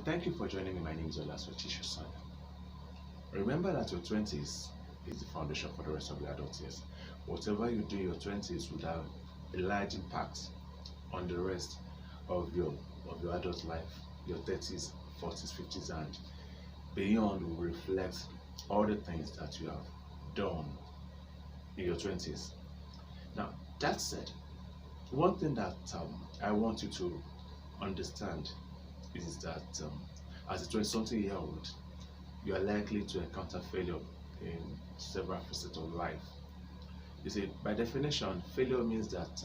Thank you for joining me. My name is Olasoji Sosanya. Remember that your 20s is the foundation for the rest of your adult years. Whatever you do in your 20s will have a large impact on the rest of your adult life. Your 30s, 40s, 50s, and beyond will reflect all the things that you have done in your 20s. Now, that said, one thing that I want you to understand is that as a 20-something-year-old, you are likely to encounter failure in several facets of life. You see, by definition, failure means that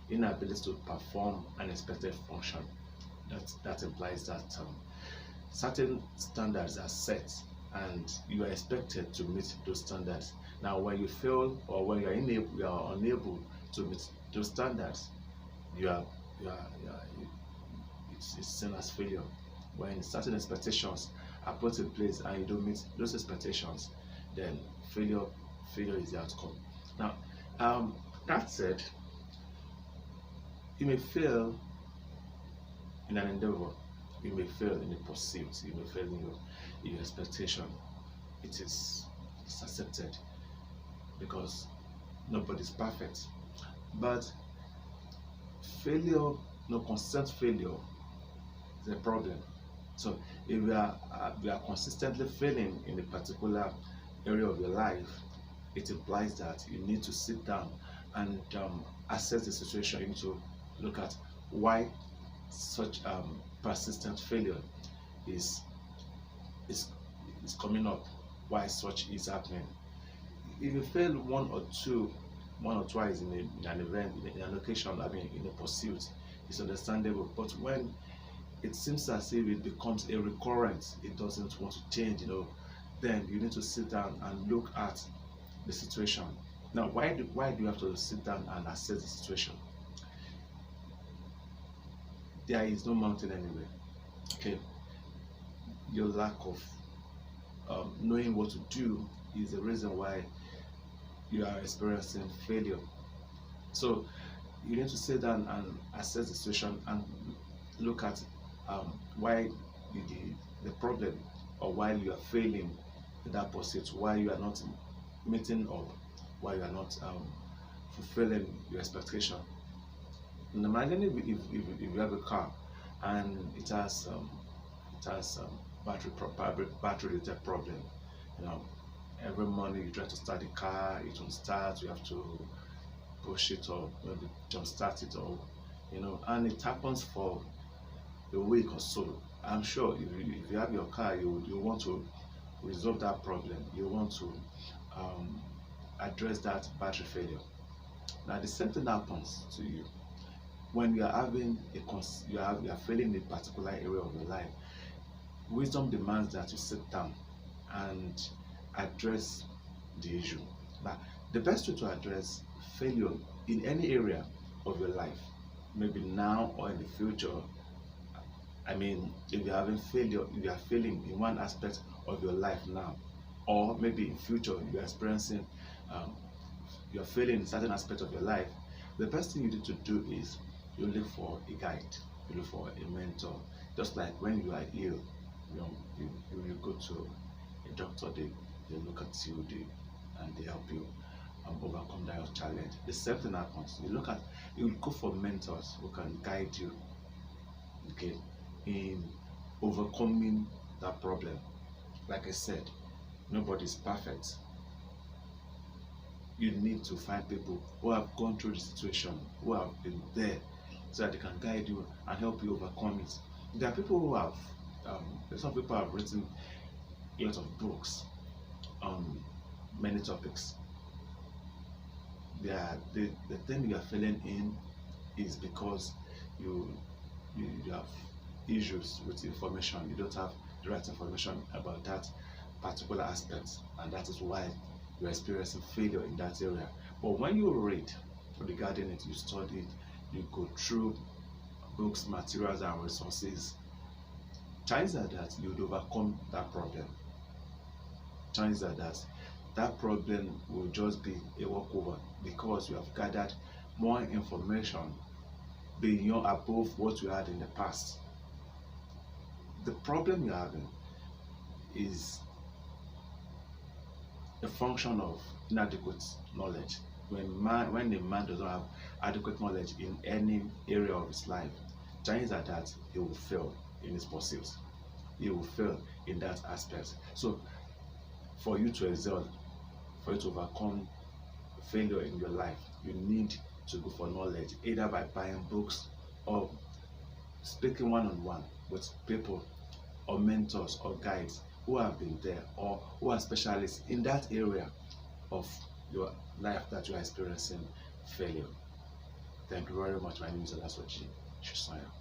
inability to perform an expected function. That implies that certain standards are set and you are expected to meet those standards. Now, when you fail or when you are unable to meet those standards, it's seen as failure. When certain expectations are put in place and you don't meet those expectations, then failure is the outcome. Now, that said, you may fail in an endeavor, you may fail in a pursuit, you may fail in your expectation. It's accepted because nobody's perfect. But failure, no constant failure, is a problem. So if we are consistently failing in a particular area of your life, it implies that you need to sit down and assess the situation. You need to look at why such persistent failure is coming up, why such is happening. If you fail one or twice in an event, in an occasion, in a pursuit, it's understandable. But when it seems as if it becomes a recurrence, it doesn't want to change, then you need to sit down and look at the situation. Now, why do you have to sit down and assess the situation? There is no mountain anywhere. Okay, your lack of knowing what to do is the reason why you are experiencing failure. So you need to sit down and assess the situation and look at why the problem, or why you are failing in that pursuit, why you are not meeting up, why you are not fulfilling your expectation. And imagine if you have a car and it has battery related problem. Every morning you try to start the car, it won't start. You have to push it or maybe jump start it, or and it happens for a week or so. I'm sure if you have your car, you want to resolve that problem. You want to address that battery failure. Now the same thing happens to you when you are having you are failing in a particular area of your life. Wisdom demands that you sit down and address the issue. Now, the best way to address failure in any area of your life, maybe now or in the future, if you're having failure, if you are failing in one aspect of your life now, or maybe in future you're experiencing, you're failing in certain aspect of your life, the best thing you need to do is you look for a guide, you look for a mentor. Just like when you are ill, you go to a doctor, they look at you, and they help you overcome that challenge. The same thing happens. You go for mentors who can guide you, okay, in overcoming that problem. Like I said, nobody's perfect. You need to find people who have gone through the situation, who have been there, so that they can guide you and help you overcome it. There are people who have, some people have written a lot of books on many topics. The thing you are failing in is because you have issues with information. You don't have the right information about that particular aspect, and that is why you're experiencing failure in that area. But when you read regarding it, you study, you go through books, materials, and resources, chances are that you would overcome that problem. Chances are that problem will just be a walkover because you have gathered more information beyond above what you had in the past. the problem you're having is a function of inadequate knowledge. When a man does not have adequate knowledge in any area of his life, chances are that he will fail in his pursuits. He will fail in that aspect. So for you to excel, for you to overcome failure in your life, you need to go for knowledge, either by buying books or speaking one-on-one with people or mentors or guides who have been there or who are specialists in that area of your life that you are experiencing failure. Thank you very much. My name is Olasoji. Sosanya.